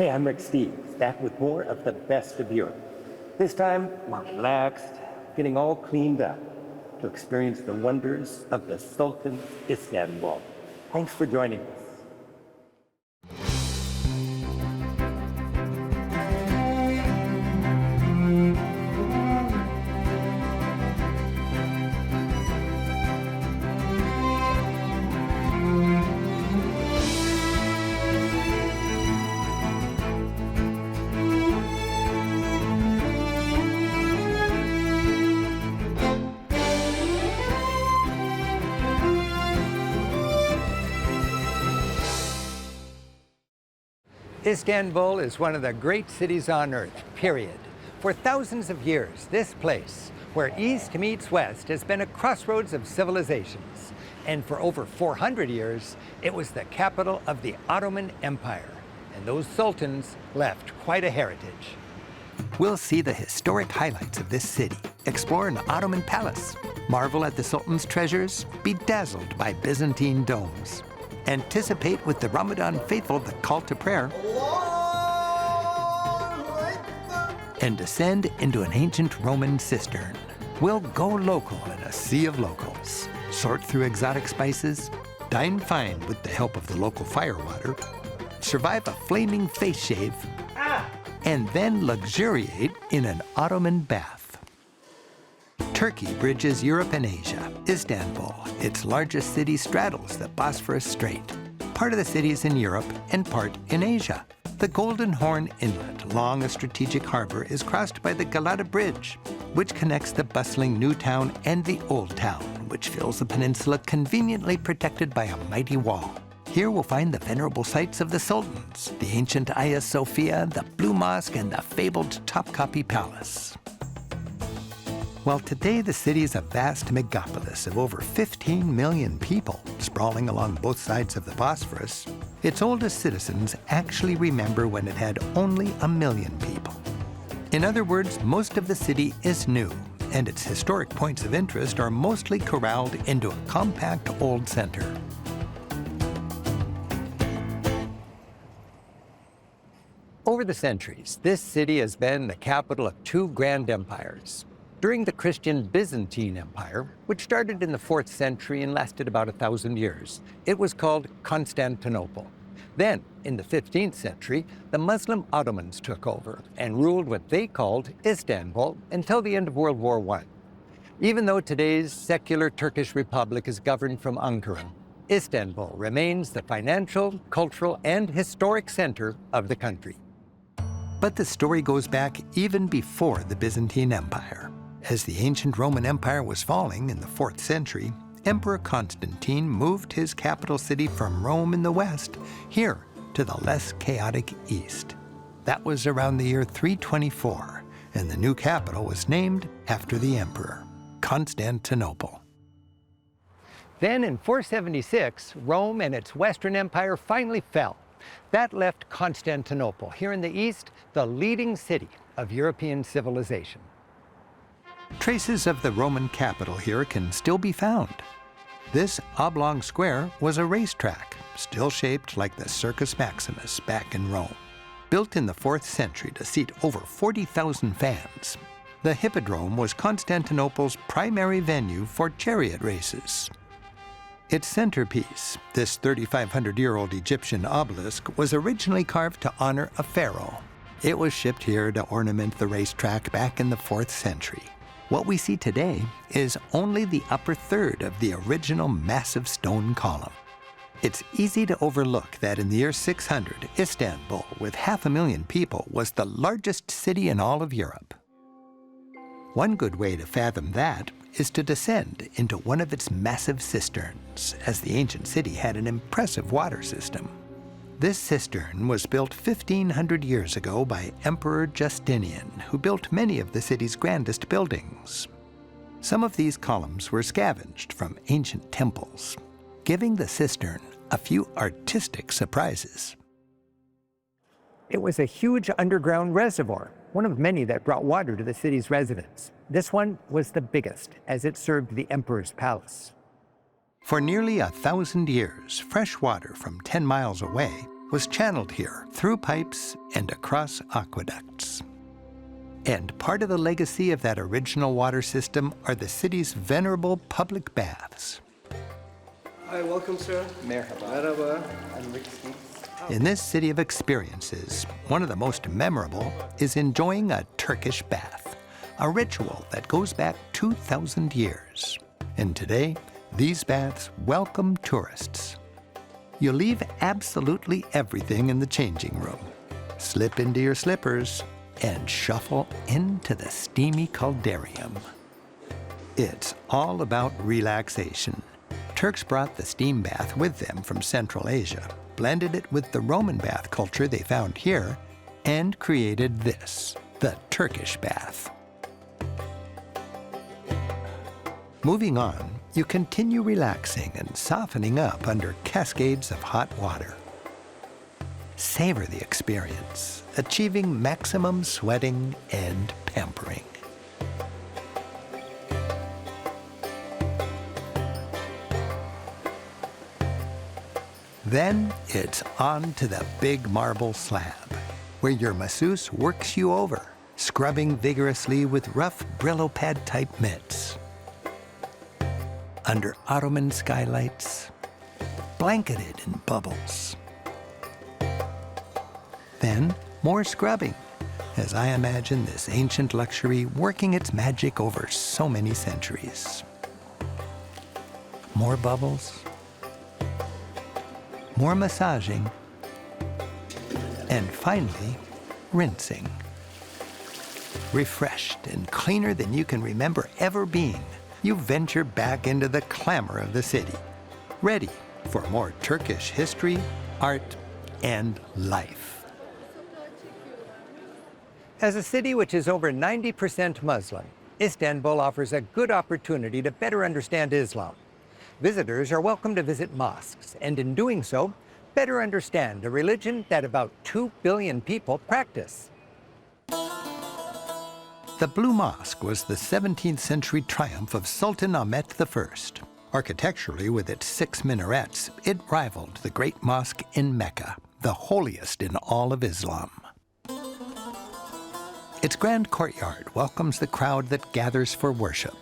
Hey, I'm Rick Steves, back with more of the best of Europe. This time, we're relaxed, getting all cleaned up to experience the wonders of the Sultans, Istanbul. Thanks for joining us. Istanbul is one of the great cities on earth, period. For thousands of years, this place, where east meets west, has been a crossroads of civilizations. And for over 400 years, it was the capital of the Ottoman Empire. And those sultans left quite a heritage. We'll see the historic highlights of this city, explore an Ottoman palace, marvel at the Sultan's treasures, be dazzled by Byzantine domes, anticipate with the Ramadan faithful the call to prayer, and descend into an ancient Roman cistern. We'll go local in a sea of locals, sort through exotic spices, dine fine with the help of the local firewater, survive a flaming face shave, and then luxuriate in an Ottoman bath. Turkey bridges Europe and Asia. Istanbul, its largest city, straddles the Bosphorus Strait. Part of the city is in Europe and part in Asia. The Golden Horn Inlet, long a strategic harbor, is crossed by the Galata Bridge, which connects the bustling New Town and the Old Town, which fills the peninsula conveniently protected by a mighty wall. Here we'll find the venerable sites of the Sultans, the ancient Aya Sophia, the Blue Mosque, and the fabled Topkapi Palace. While today the city is a vast megapolis of over 15 million people sprawling along both sides of the Bosphorus, its oldest citizens actually remember when it had only 1 million people. In other words, most of the city is new, and its historic points of interest are mostly corralled into a compact old center. Over the centuries, this city has been the capital of two grand empires. During the Christian Byzantine Empire, which started in the 4th century and lasted about 1,000 years, it was called Constantinople. Then, in the 15th century, the Muslim Ottomans took over and ruled what they called Istanbul until the end of World War I. Even though today's secular Turkish Republic is governed from Ankara, Istanbul remains the financial, cultural, and historic center of the country. But the story goes back even before the Byzantine Empire. As the ancient Roman Empire was falling in the 4th century, Emperor Constantine moved his capital city from Rome in the west here to the less chaotic east. That was around the year 324, and the new capital was named after the emperor, Constantinople. Then in 476, Rome and its Western Empire finally fell. That left Constantinople, here in the east, the leading city of European civilization. Traces of the Roman capital here can still be found. This oblong square was a racetrack, still shaped like the Circus Maximus back in Rome. Built in the 4th century to seat over 40,000 fans, the Hippodrome was Constantinople's primary venue for chariot races. Its centerpiece, this 3,500-year-old Egyptian obelisk, was originally carved to honor a pharaoh. It was shipped here to ornament the racetrack back in the 4th century. What we see today is only the upper third of the original massive stone column. It's easy to overlook that in the year 600, Istanbul, with 500,000 people, was the largest city in all of Europe. One good way to fathom that is to descend into one of its massive cisterns, as the ancient city had an impressive water system. This cistern was built 1,500 years ago by Emperor Justinian, who built many of the city's grandest buildings. Some of these columns were scavenged from ancient temples, giving the cistern a few artistic surprises. It was a huge underground reservoir, one of many that brought water to the city's residents. This one was the biggest, as it served the emperor's palace. For nearly 1,000 years, fresh water from 10 miles away was channeled here through pipes and across aqueducts. And part of the legacy of that original water system are the city's venerable public baths. Hi, welcome, sir. Merhaba. Merhaba. I'm Rick. In this city of experiences, one of the most memorable is enjoying a Turkish bath, a ritual that goes back 2,000 years. And today, these baths welcome tourists. You leave absolutely everything in the changing room, slip into your slippers, and shuffle into the steamy caldarium. It's all about relaxation. Turks brought the steam bath with them from Central Asia, blended it with the Roman bath culture they found here, and created this, the Turkish bath. Moving on, you continue relaxing and softening up under cascades of hot water. Savor the experience, achieving maximum sweating and pampering. Then it's on to the big marble slab, where your masseuse works you over, scrubbing vigorously with rough Brillo pad-type mitts. Under Ottoman skylights, blanketed in bubbles. Then more scrubbing, as I imagine this ancient luxury working its magic over so many centuries. More bubbles, more massaging, and finally, rinsing. Refreshed and cleaner than you can remember ever being, you venture back into the clamor of the city, ready for more Turkish history, art, and life. As a city which is over 90% Muslim, Istanbul offers a good opportunity to better understand Islam. Visitors are welcome to visit mosques, and in doing so, better understand a religion that about 2 billion people practice. The Blue Mosque was the 17th century triumph of Sultan Ahmet I. Architecturally, with its 6 minarets, it rivaled the Great Mosque in Mecca, the holiest in all of Islam. Its grand courtyard welcomes the crowd that gathers for worship.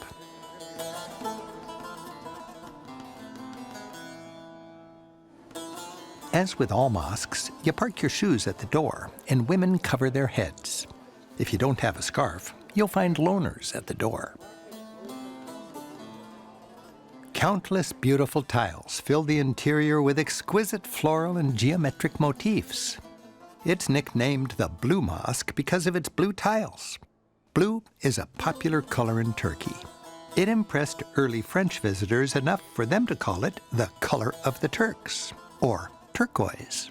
As with all mosques, you park your shoes at the door, and women cover their heads. If you don't have a scarf, you'll find loners at the door. Countless beautiful tiles fill the interior with exquisite floral and geometric motifs. It's nicknamed the Blue Mosque because of its blue tiles. Blue is a popular color in Turkey. It impressed early French visitors enough for them to call it the color of the Turks, or turquoise.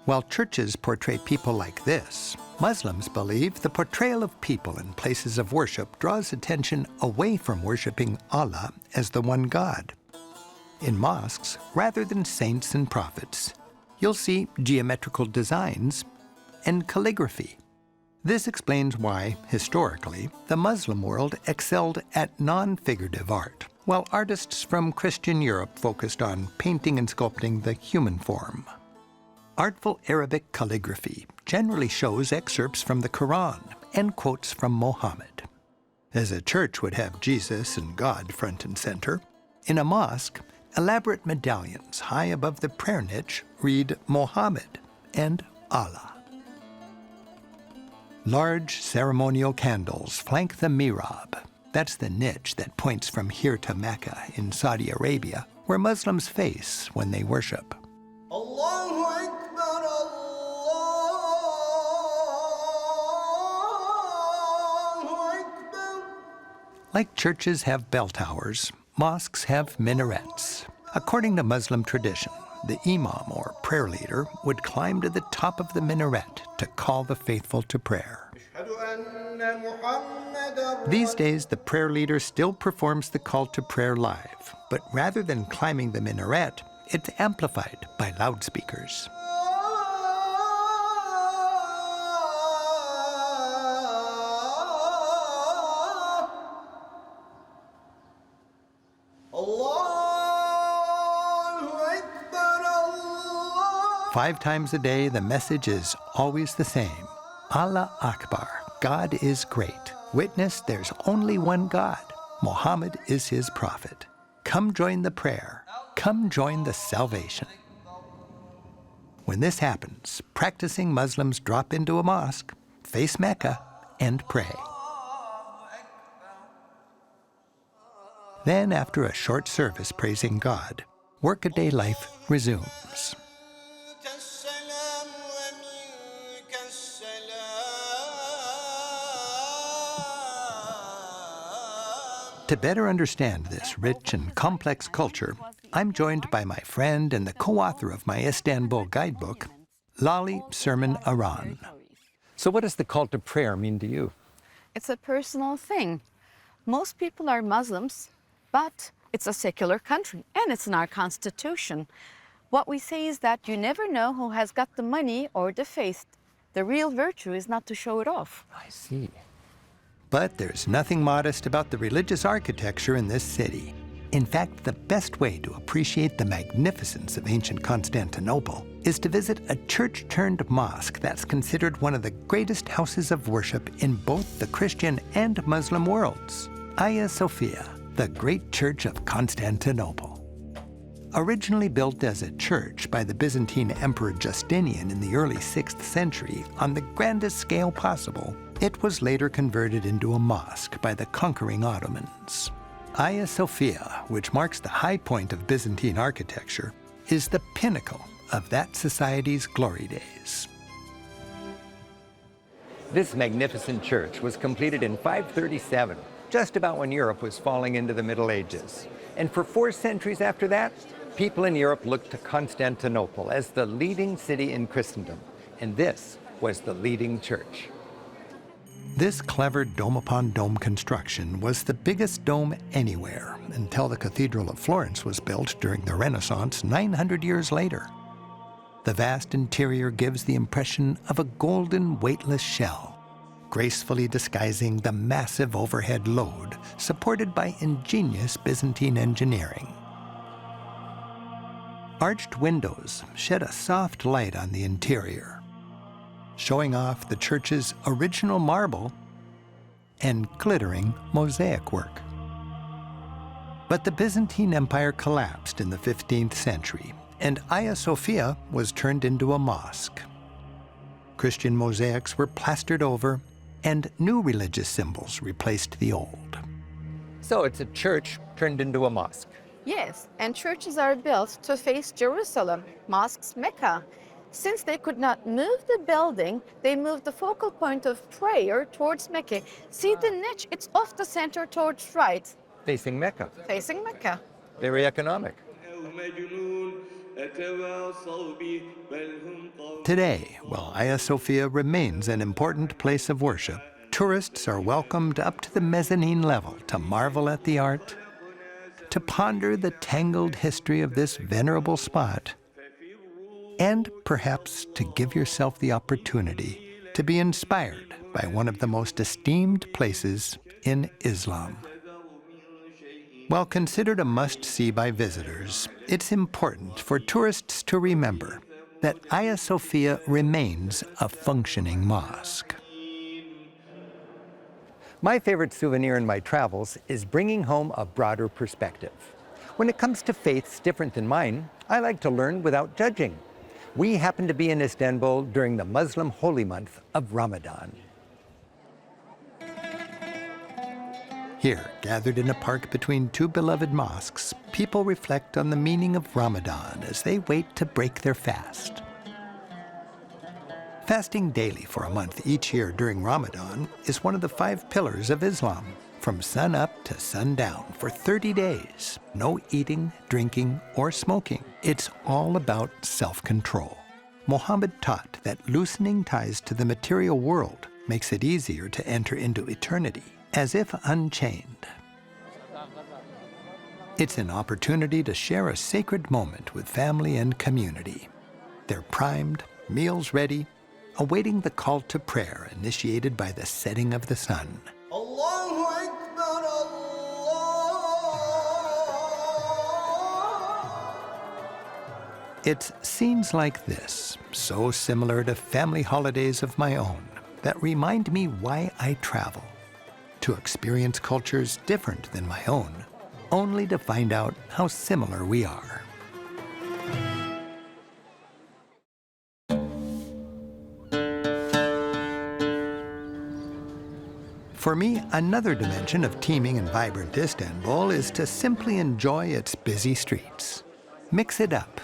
While churches portray people like this, Muslims believe the portrayal of people in places of worship draws attention away from worshiping Allah as the one God. In mosques, rather than saints and prophets, you'll see geometrical designs and calligraphy. This explains why, historically, the Muslim world excelled at non-figurative art, while artists from Christian Europe focused on painting and sculpting the human form. Artful Arabic calligraphy generally shows excerpts from the Quran and quotes from Mohammed. As a church would have Jesus and God front and center, in a mosque, elaborate medallions high above the prayer niche read Mohammed and Allah. Large ceremonial candles flank the mihrab. That's the niche that points from here to Mecca in Saudi Arabia, where Muslims face when they worship. Allahu Akbar, Allahu Akbar. Like churches have bell towers, mosques have minarets. According to Muslim tradition, the imam or prayer leader would climb to the top of the minaret to call the faithful to prayer. These days, the prayer leader still performs the call to prayer live, but rather than climbing the minaret, it's amplified by loudspeakers. 5 times a day, the message is always the same. Allah Akbar, God is great. Witness there's only one God. Muhammad is his prophet. Come join the prayer. Come join the salvation. When this happens, practicing Muslims drop into a mosque, face Mecca, and pray. Then, after a short service praising God, workaday life resumes. To better understand this rich and complex culture, I'm joined by my friend and the co-author of my Istanbul guidebook, Lali Sermon Aran. So what does the call to prayer mean to you? It's a personal thing. Most people are Muslims, but it's a secular country and it's in our constitution. What we say is that you never know who has got the money or the faith. The real virtue is not to show it off. I see. But there's nothing modest about the religious architecture in this city. In fact, the best way to appreciate the magnificence of ancient Constantinople is to visit a church-turned-mosque that's considered one of the greatest houses of worship in both the Christian and Muslim worlds, Aya Sophia, the Great Church of Constantinople. Originally built as a church by the Byzantine Emperor Justinian in the early 6th century on the grandest scale possible, it was later converted into a mosque by the conquering Ottomans. Aya Sophia, which marks the high point of Byzantine architecture, is the pinnacle of that society's glory days. This magnificent church was completed in 537, just about when Europe was falling into the Middle Ages. And for 4 centuries after that, people in Europe looked to Constantinople as the leading city in Christendom, and this was the leading church. This clever dome-upon-dome construction was the biggest dome anywhere until the Cathedral of Florence was built during the Renaissance 900 years later. The vast interior gives the impression of a golden, weightless shell, gracefully disguising the massive overhead load supported by ingenious Byzantine engineering. Arched windows shed a soft light on the interior, showing off the church's original marble and glittering mosaic work. But the Byzantine Empire collapsed in the 15th century, and Aya Sophia was turned into a mosque. Christian mosaics were plastered over, and new religious symbols replaced the old. So it's a church turned into a mosque. Yes, and churches are built to face Jerusalem, mosques Mecca. Since they could not move the building, they moved the focal point of prayer towards Mecca. See the niche, it's off the center towards right. Facing Mecca. Facing Mecca. Very economic. Today, while Aya Sophia remains an important place of worship, tourists are welcomed up to the mezzanine level to marvel at the art, to ponder the tangled history of this venerable spot, and perhaps to give yourself the opportunity to be inspired by one of the most esteemed places in Islam. While considered a must-see by visitors, it's important for tourists to remember that Aya Sophia remains a functioning mosque. My favorite souvenir in my travels is bringing home a broader perspective. When it comes to faiths different than mine, I like to learn without judging. We happen to be in Istanbul during the Muslim holy month of Ramadan. Here, gathered in a park between 2 beloved mosques, people reflect on the meaning of Ramadan as they wait to break their fast. Fasting daily for a month each year during Ramadan is one of the 5 pillars of Islam. From sun up to sundown for 30 days, no eating, drinking, or smoking. It's all about self-control. Muhammad taught that loosening ties to the material world makes it easier to enter into eternity, as if unchained. It's an opportunity to share a sacred moment with family and community. They're primed, meals ready, awaiting the call to prayer initiated by the setting of the sun. Allahu Akbar, Allah. It's scenes like this, so similar to family holidays of my own, that remind me why I travel. To experience cultures different than my own, only to find out how similar we are. For me, another dimension of teeming and vibrant Istanbul is to simply enjoy its busy streets. Mix it up.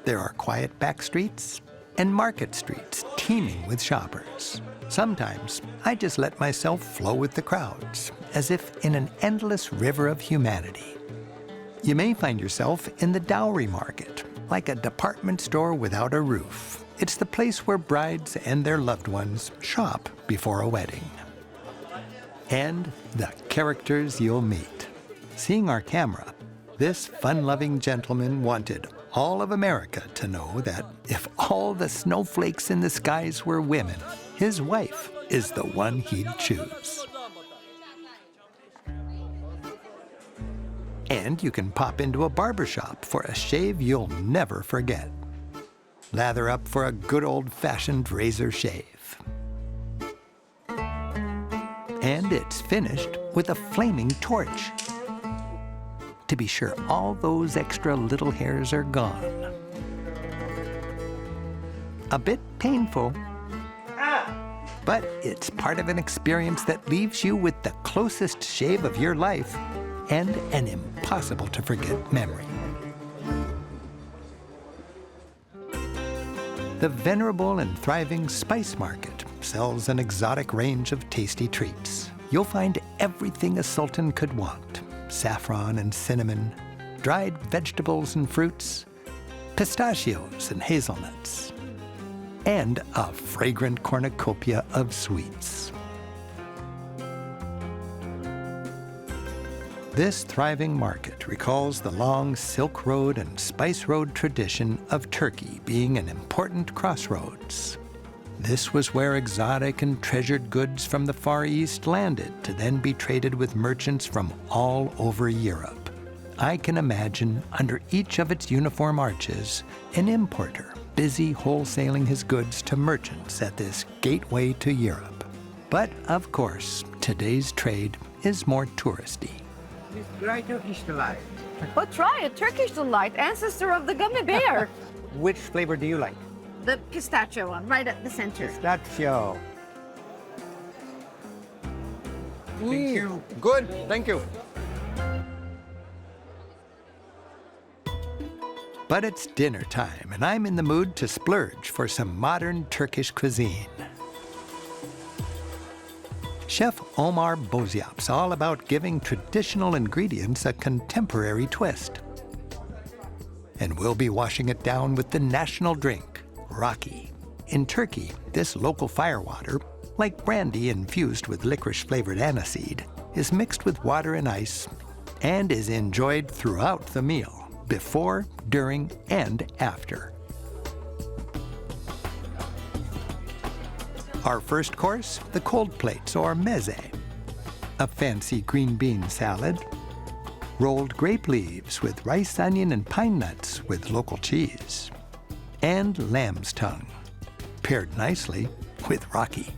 There are quiet back streets and market streets teeming with shoppers. Sometimes I just let myself flow with the crowds, as if in an endless river of humanity. You may find yourself in the dowry market, like a department store without a roof. It's the place where brides and their loved ones shop before a wedding. And the characters you'll meet. Seeing our camera, this fun-loving gentleman wanted all of America to know that if all the snowflakes in the skies were women, his wife is the one he'd choose. And you can pop into a barbershop for a shave you'll never forget. Lather up for a good old-fashioned razor shave. And it's finished with a flaming torch. To be sure all those extra little hairs are gone. A bit painful, but it's part of an experience that leaves you with the closest shave of your life and an impossible-to-forget memory. The venerable and thriving Spice Market sells an exotic range of tasty treats. You'll find everything a sultan could want: saffron and cinnamon, dried vegetables and fruits, pistachios and hazelnuts, and a fragrant cornucopia of sweets. This thriving market recalls the long Silk Road and Spice Road tradition of Turkey being an important crossroads. This was where exotic and treasured goods from the Far East landed to then be traded with merchants from all over Europe. I can imagine, under each of its uniform arches, an importer busy wholesaling his goods to merchants at this gateway to Europe. But of course, today's trade is more touristy. Try Turkish delight. But try a Turkish delight, ancestor of the gummy bear. Which flavor do you like? The pistachio one, right at the center. Pistachio. Thank you. Good, thank you. But it's dinner time, and I'm in the mood to splurge for some modern Turkish cuisine. Chef Omar Bozyap's all about giving traditional ingredients a contemporary twist. And we'll be washing it down with the national drink, raki. In Turkey, this local firewater, like brandy infused with licorice-flavored aniseed, is mixed with water and ice and is enjoyed throughout the meal, before, during, and after. Our first course, the cold plates, or meze. A fancy green bean salad, rolled grape leaves with rice, onion, and pine nuts with local cheese, and lamb's tongue, paired nicely with raki.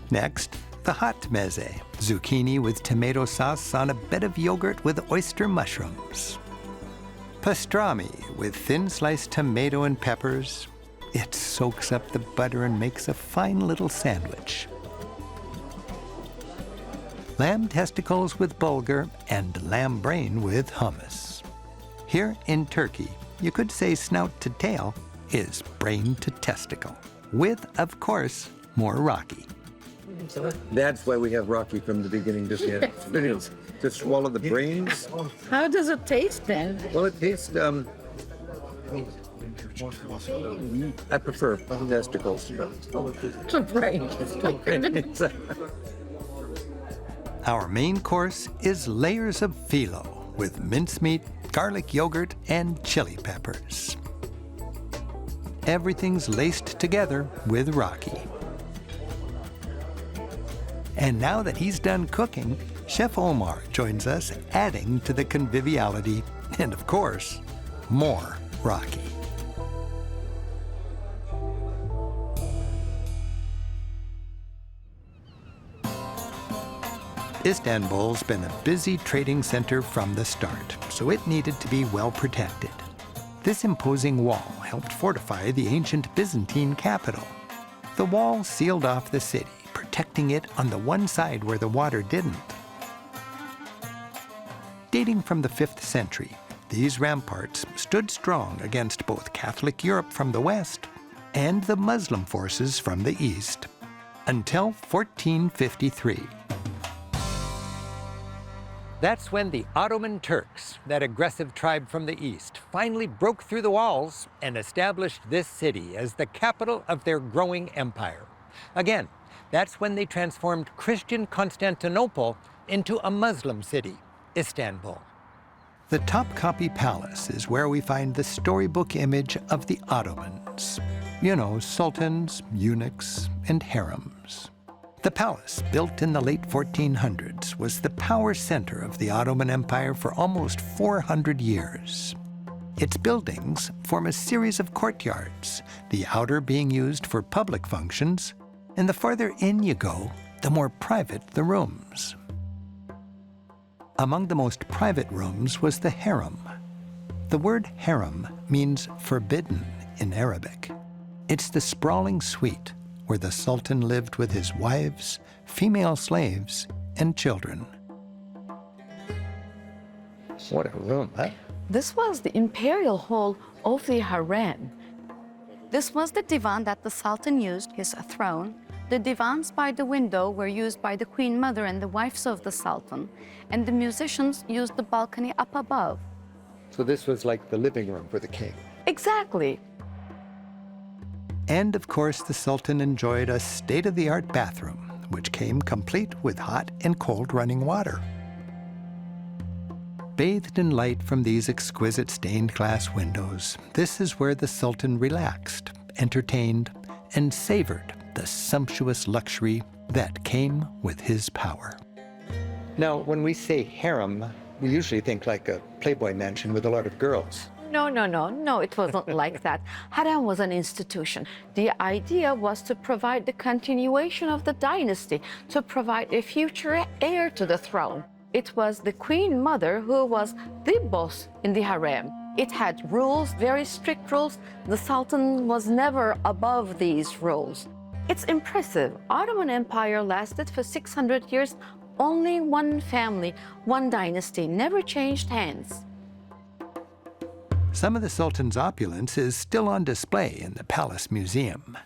Next, the hot meze, zucchini with tomato sauce on a bed of yogurt with oyster mushrooms. Pastrami with thin sliced tomato and peppers. It soaks up the butter and makes a fine little sandwich. Lamb testicles with bulgur and lamb brain with hummus. Here in Turkey, you could say snout to tail is brain to testicle, with, of course, more raki. That's why we have Rocky from the beginning to swallow the brains. How does it taste then? Well, it tastes, I prefer testicles. Our main course is layers of phyllo with mincemeat, garlic yogurt, and chili peppers. Everything's laced together with raki. And now that he's done cooking, Chef Omar joins us, adding to the conviviality and, of course, more rocky. Istanbul's been a busy trading center from the start, so it needed to be well protected. This imposing wall helped fortify the ancient Byzantine capital. The wall sealed off the city, protecting it on the one side where the water didn't. Dating from the 5th century, these ramparts stood strong against both Catholic Europe from the west and the Muslim forces from the east, until 1453. That's when the Ottoman Turks, that aggressive tribe from the east, finally broke through the walls and established this city as the capital of their growing empire. Again, that's when they transformed Christian Constantinople into a Muslim city, Istanbul. The Topkapi Palace is where we find the storybook image of the Ottomans. You know, sultans, eunuchs, and harems. The palace, built in the late 1400s, was the power center of the Ottoman Empire for almost 400 years. Its buildings form a series of courtyards, the outer being used for public functions, and the farther in you go, the more private the rooms. Among the most private rooms was the harem. The word harem means forbidden in Arabic. It's the sprawling suite where the Sultan lived with his wives, female slaves, and children. What a room, huh? This was the imperial hall of the harem. This was the divan that the Sultan used, his throne. The divans by the window were used by the Queen Mother and the wives of the Sultan, and the musicians used the balcony up above. So this was like the living room for the king. Exactly. And of course, the Sultan enjoyed a state-of-the-art bathroom, which came complete with hot and cold running water. Bathed in light from these exquisite stained glass windows, this is where the Sultan relaxed, entertained, and savored the sumptuous luxury that came with his power. Now, when we say harem, we usually think like a Playboy mansion with a lot of girls. No, it wasn't like that. Harem was an institution. The idea was to provide the continuation of the dynasty, to provide a future heir to the throne. It was the Queen Mother who was the boss in the harem. It had rules, very strict rules. The Sultan was never above these rules. It's impressive. Ottoman Empire lasted for 600 years. Only one family, one dynasty, never changed hands. Some of the Sultan's opulence is still on display in the Palace Museum.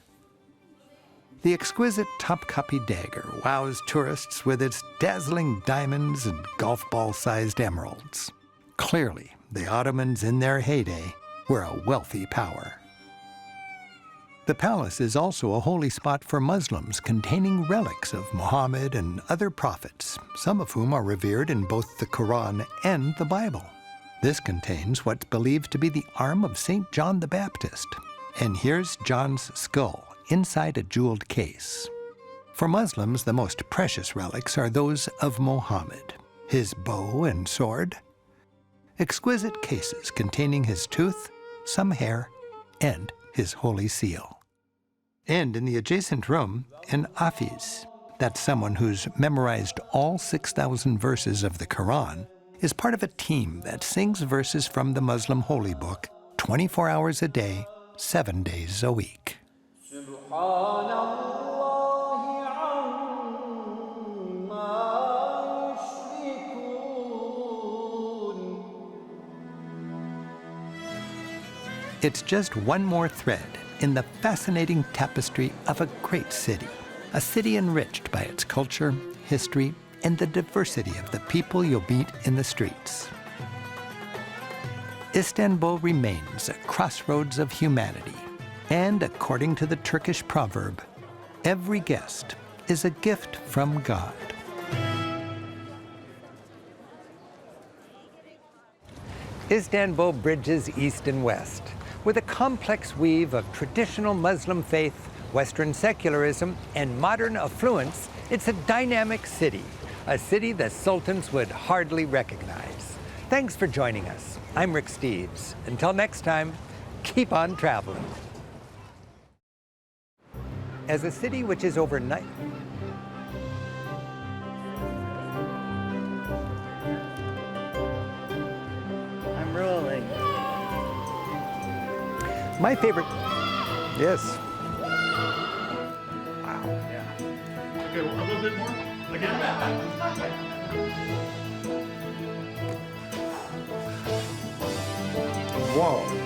The exquisite Topkapi dagger wows tourists with its dazzling diamonds and golf ball-sized emeralds. Clearly, the Ottomans in their heyday were a wealthy power. The palace is also a holy spot for Muslims, containing relics of Muhammad and other prophets, some of whom are revered in both the Quran and the Bible. This contains what's believed to be the arm of St. John the Baptist. And here's John's skull inside a jeweled case. For Muslims, the most precious relics are those of Muhammad, his bow and sword, exquisite cases containing his tooth, some hair, and his holy seal. And in the adjacent room, an hafiz, that's someone who's memorized all 6,000 verses of the Quran, is part of a team that sings verses from the Muslim holy book 24 hours a day, 7 days a week. It's just one more thread in the fascinating tapestry of a great city, a city enriched by its culture, history, and the diversity of the people you'll meet in the streets. Istanbul remains a crossroads of humanity, and according to the Turkish proverb, every guest is a gift from God. Istanbul bridges east and west with a complex weave of traditional Muslim faith, Western secularism, and modern affluence. It's a dynamic city, a city the Sultans would hardly recognize. Thanks for joining us. I'm Rick Steves. Until next time, keep on traveling. As a city which is overnight. I'm rolling. My favorite, yes. Okay, well, a little bit more. Again. Whoa.